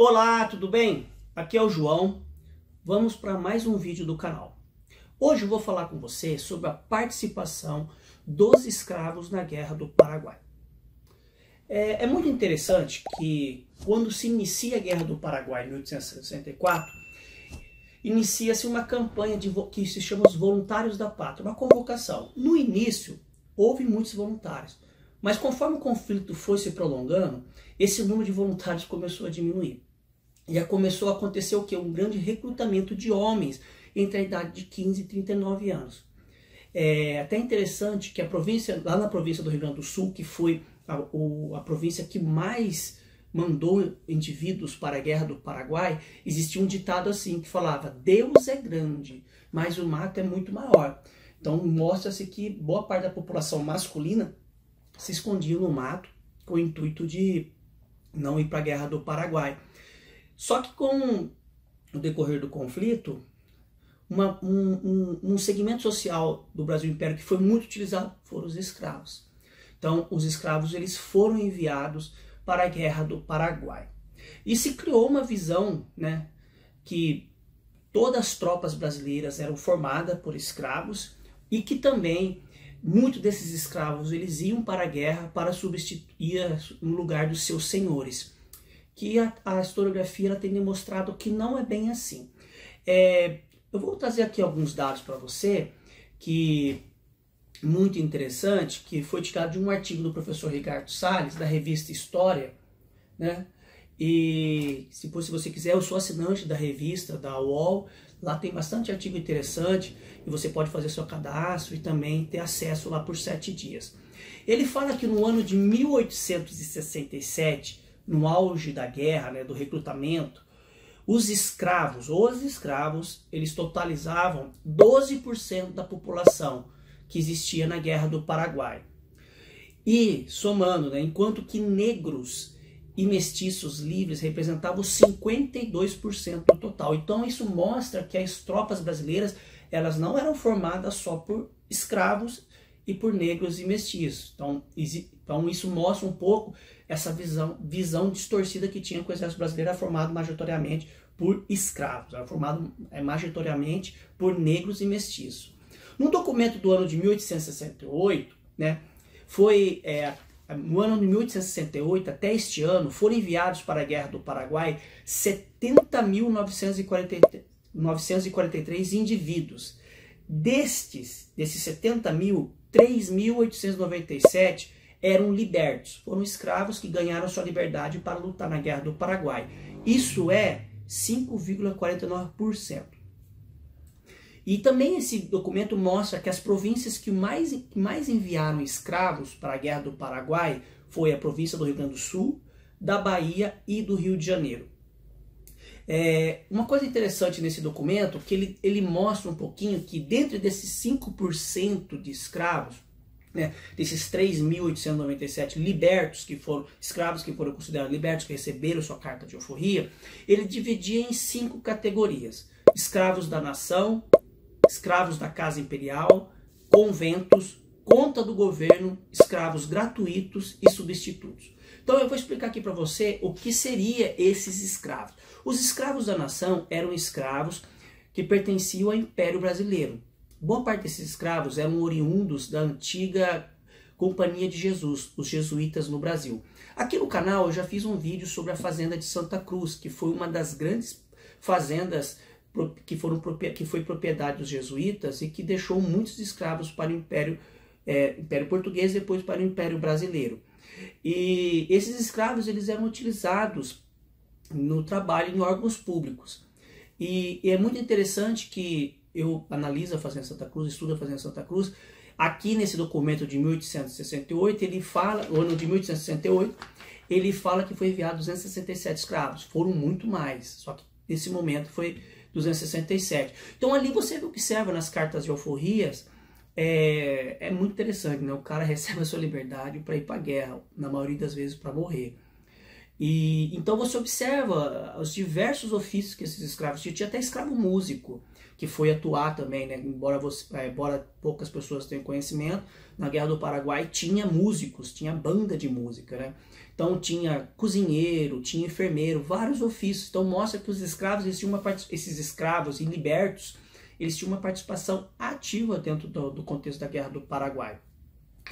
Olá, tudo bem? Aqui é o João. Vamos para mais um vídeo do canal. Hoje eu vou falar com você sobre a participação dos escravos na Guerra do Paraguai. É muito interessante que quando se inicia a Guerra do Paraguai em 1864, inicia-se uma campanha que se chama os Voluntários da Pátria, uma convocação. No início, houve muitos voluntários, mas conforme o conflito foi se prolongando, esse número de voluntários começou a diminuir. E começou a acontecer o quê? Um grande recrutamento de homens entre a idade de 15 e 39 anos. É até interessante que lá na província do Rio Grande do Sul, que foi a província que mais mandou indivíduos para a Guerra do Paraguai, existia um ditado assim que falava: Deus é grande, mas o mato é muito maior. Então mostra-se que boa parte da população masculina se escondia no mato com o intuito de não ir para a Guerra do Paraguai. Só que com o decorrer do conflito, um segmento social do Brasil Império que foi muito utilizado foram os escravos. Então, os escravos eles foram enviados para a Guerra do Paraguai. E se criou uma visão, né, que todas as tropas brasileiras eram formadas por escravos e que também muitos desses escravos eles iam para a guerra para substituir no lugar dos seus senhores. Que a historiografia ela tem demonstrado que não é bem assim. Eu vou trazer aqui alguns dados para você, que muito interessante, que foi tirado de um artigo do professor Ricardo Salles, da revista História, né? E se você quiser, eu sou assinante da revista, da UOL, lá tem bastante artigo interessante, e você pode fazer seu cadastro e também ter acesso lá por 7 dias. Ele fala que no ano de 1867, no auge da guerra, né, do recrutamento, os escravos, eles totalizavam 12% da população que existia na Guerra do Paraguai. E, somando, né, enquanto que negros e mestiços livres representavam 52% do total. Então isso mostra que as tropas brasileiras elas não eram formadas só por escravos e por negros e mestiços. Então isso mostra um pouco essa visão distorcida que tinha com o exército brasileiro, formado majoritariamente por escravos, era formado majoritariamente por negros e mestiços. Num documento do ano de 1868, né, no ano de 1868 até este ano, foram enviados para a Guerra do Paraguai 70.943 indivíduos. Desses 70.000, 3.897 eram libertos, foram escravos que ganharam sua liberdade para lutar na Guerra do Paraguai. Isso é 5,49%. E também esse documento mostra que as províncias que mais enviaram escravos para a Guerra do Paraguai foi a província do Rio Grande do Sul, da Bahia e do Rio de Janeiro. Uma coisa interessante nesse documento é que ele mostra um pouquinho que dentro desses 5% de escravos, né, desses 3.897 libertos, escravos que foram considerados libertos, que receberam sua carta de alforria, ele dividia em 5 categorias: escravos da nação, escravos da casa imperial, conventos, conta do governo, escravos gratuitos e substitutos. Então eu vou explicar aqui para você o que seria esses escravos. Os escravos da nação eram escravos que pertenciam ao Império Brasileiro. Boa parte desses escravos eram oriundos da antiga Companhia de Jesus, os jesuítas no Brasil. Aqui no canal eu já fiz um vídeo sobre a fazenda de Santa Cruz, que foi uma das grandes fazendas que foi propriedade dos jesuítas e que deixou muitos escravos para o Império Português e depois para o Império Brasileiro. E esses escravos eles eram utilizados no trabalho em órgãos públicos. E é muito interessante que eu analiso a Fazenda Santa Cruz, estudo a Fazenda Santa Cruz. Aqui nesse documento de 1868, ele fala, no ano de 1868, ele fala que foi enviado 267 escravos. Foram muito mais, só que nesse momento foi 267. Então ali você observa nas cartas de alforrias, é muito interessante, né? O cara recebe a sua liberdade para ir para a guerra, na maioria das vezes para morrer. E então você observa os diversos ofícios que esses escravos tinham. Tinha até escravo músico, que foi atuar também, né? Embora poucas pessoas tenham conhecimento, na Guerra do Paraguai tinha músicos, tinha banda de música, né? Então tinha cozinheiro, tinha enfermeiro, vários ofícios. Então mostra que os escravos, esses escravos e libertos, eles tinham uma participação ativa dentro do contexto da Guerra do Paraguai.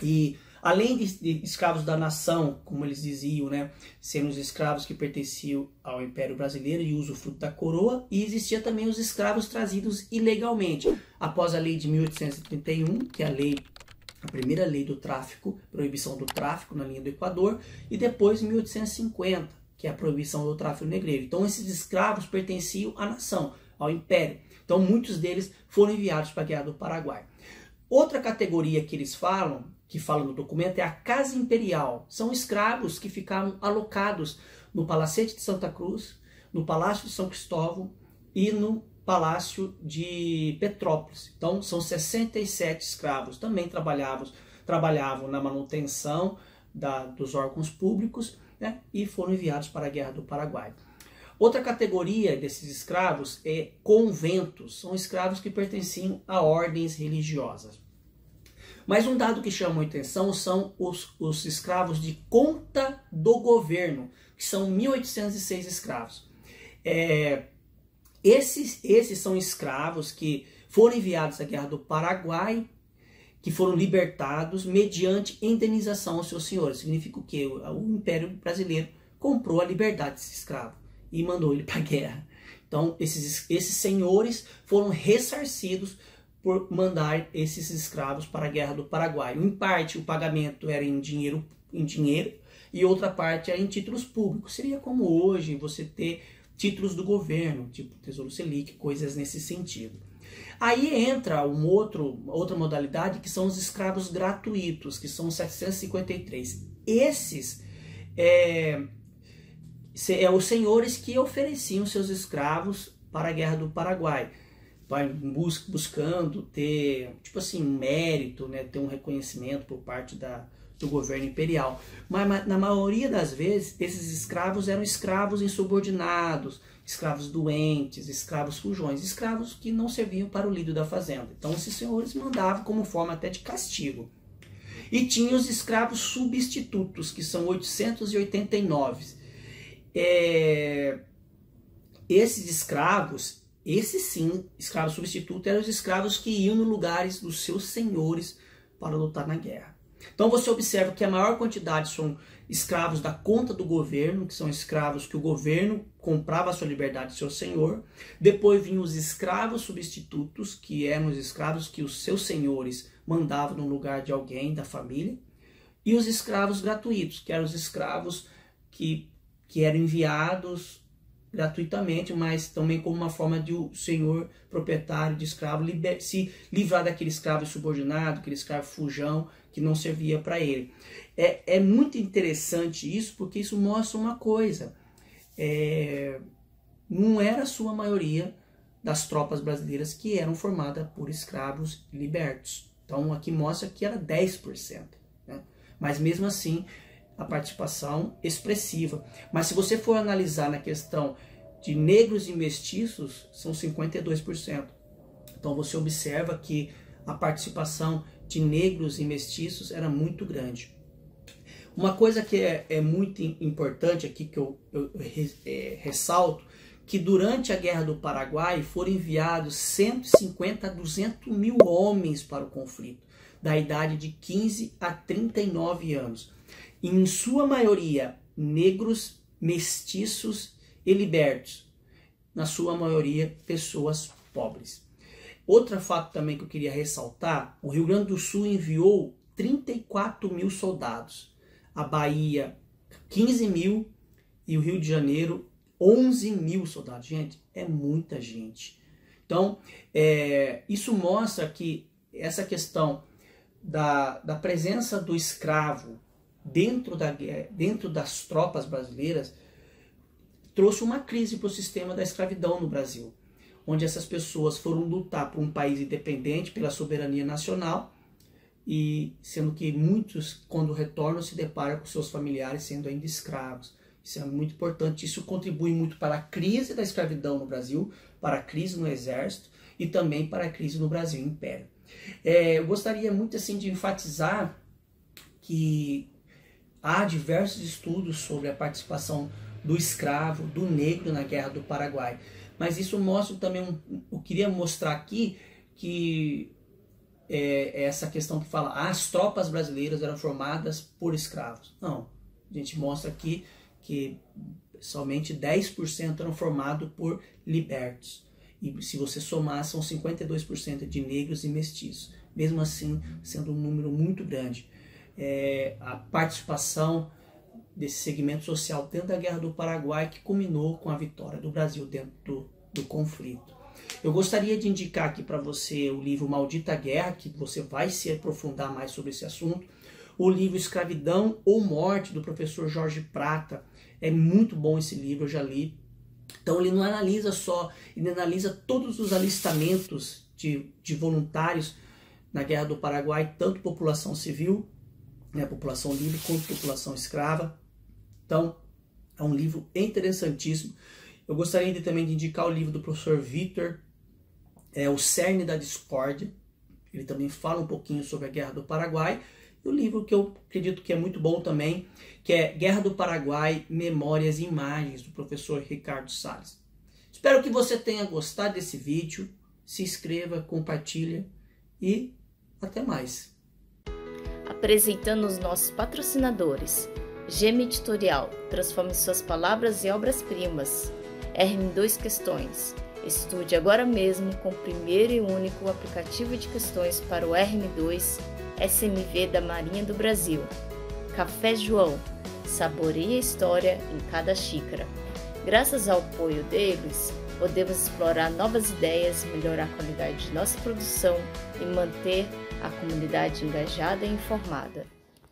E além de escravos da nação, como eles diziam, né, sendo os escravos que pertenciam ao Império Brasileiro e usufruto da coroa, e existia também os escravos trazidos ilegalmente. Após a lei de 1831, que é a primeira lei do tráfico, proibição do tráfico na linha do Equador, e depois em 1850, que é a proibição do tráfico negreiro. Então esses escravos pertenciam à nação, ao Império. Então muitos deles foram enviados para a Guerra do Paraguai. Outra categoria que eles falam, que fala no documento, é a Casa Imperial. São escravos que ficavam alocados no Palacete de Santa Cruz, no Palácio de São Cristóvão e no Palácio de Petrópolis. Então são 67 escravos. Também trabalhavam na manutenção dos órgãos públicos, né, e foram enviados para a Guerra do Paraguai. Outra categoria desses escravos é conventos. São escravos que pertenciam a ordens religiosas. Mas um dado que chama a atenção são os escravos de conta do governo, que são 1.806 escravos. Esses são escravos que foram enviados à Guerra do Paraguai, que foram libertados mediante indenização aos seus senhores. Significa o quê? O Império Brasileiro comprou a liberdade desse escravo e mandou ele para a guerra. Então, esses senhores foram ressarcidos por mandar esses escravos para a Guerra do Paraguai. Em parte, o pagamento era em dinheiro e outra parte era em títulos públicos. Seria como hoje você ter títulos do governo, tipo Tesouro Selic, coisas nesse sentido. Aí entra outra modalidade, que são os escravos gratuitos, que são 753. Esses os senhores que ofereciam seus escravos para a Guerra do Paraguai, buscando ter, tipo assim, mérito, né, ter um reconhecimento por parte do governo imperial. Mas na maioria das vezes, esses escravos eram escravos insubordinados, escravos doentes, escravos fujões, escravos que não serviam para o lida da fazenda. Então esses senhores mandavam como forma até de castigo. E tinha os escravos substitutos, que são 889. Esses escravos, escravos substitutos, eram os escravos que iam nos lugares dos seus senhores para lutar na guerra. Então você observa que a maior quantidade são escravos da conta do governo, que são escravos que o governo comprava a sua liberdade do seu senhor. Depois vinham os escravos substitutos, que eram os escravos que os seus senhores mandavam no lugar de alguém da família. E os escravos gratuitos, que eram os escravos que eram enviados gratuitamente, mas também como uma forma de o senhor proprietário de escravo se livrar daquele escravo subordinado, aquele escravo fujão que não servia para ele. É muito interessante isso, porque isso mostra uma coisa. Não era a sua maioria das tropas brasileiras que eram formadas por escravos libertos. Então aqui mostra que era 10%. Né? Mas mesmo assim, a participação expressiva. Mas se você for analisar na questão de negros e mestiços, são 52%. Então você observa que a participação de negros e mestiços era muito grande. Uma coisa que é muito importante aqui, que eu ressalto, que durante a Guerra do Paraguai foram enviados 150 a 200 mil homens para o conflito, da idade de 15 a 39 anos. Em sua maioria, negros, mestiços e libertos. Na sua maioria, pessoas pobres. Outro fato também que eu queria ressaltar, o Rio Grande do Sul enviou 34 mil soldados. A Bahia, 15 mil e o Rio de Janeiro, 11 mil soldados. Gente, é muita gente. Então, isso mostra que essa questão da presença do escravo dentro das tropas brasileiras trouxe uma crise para o sistema da escravidão no Brasil, onde essas pessoas foram lutar por um país independente, pela soberania nacional, e sendo que muitos, quando retornam, se deparam com seus familiares sendo ainda escravos, Isso é muito importante, isso contribui muito para a crise da escravidão no Brasil, para a crise no Exército e também para a crise no Brasil Império. Eu gostaria muito assim de enfatizar que há diversos estudos sobre a participação do escravo, do negro na Guerra do Paraguai. Mas isso mostra também, eu queria mostrar aqui que essa questão que fala as tropas brasileiras eram formadas por escravos. Não, a gente mostra aqui que somente 10% eram formados por libertos. E se você somar, são 52% de negros e mestiços. Mesmo assim, sendo um número muito grande. A participação desse segmento social dentro da Guerra do Paraguai que culminou com a vitória do Brasil dentro do conflito. Eu gostaria de indicar aqui para você o livro Maldita Guerra, que você vai se aprofundar mais sobre esse assunto. O livro Escravidão ou Morte, do professor Jorge Prata. É muito bom esse livro, eu já li. Então ele não analisa só, ele analisa todos os alistamentos de voluntários na Guerra do Paraguai, tanto população civil, né, população livre, quanto população escrava. Então é um livro interessantíssimo. Eu gostaria também de indicar o livro do professor Vitor, O Cerne da Discórdia. Ele também fala um pouquinho sobre a Guerra do Paraguai. E o livro que eu acredito que é muito bom também, que é Guerra do Paraguai, Memórias e Imagens, do professor Ricardo Salles. Espero que você tenha gostado desse vídeo. Se inscreva, compartilha e até mais. Apresentando os nossos patrocinadores. Gema Editorial, transforme suas palavras em obras-primas. RM2 Questões. Estude agora mesmo com o primeiro e único aplicativo de questões para o RM2 SMV da Marinha do Brasil. Café João. Saboreie a história em cada xícara. Graças ao apoio deles, podemos explorar novas ideias, melhorar a qualidade de nossa produção e manter a comunidade engajada e informada.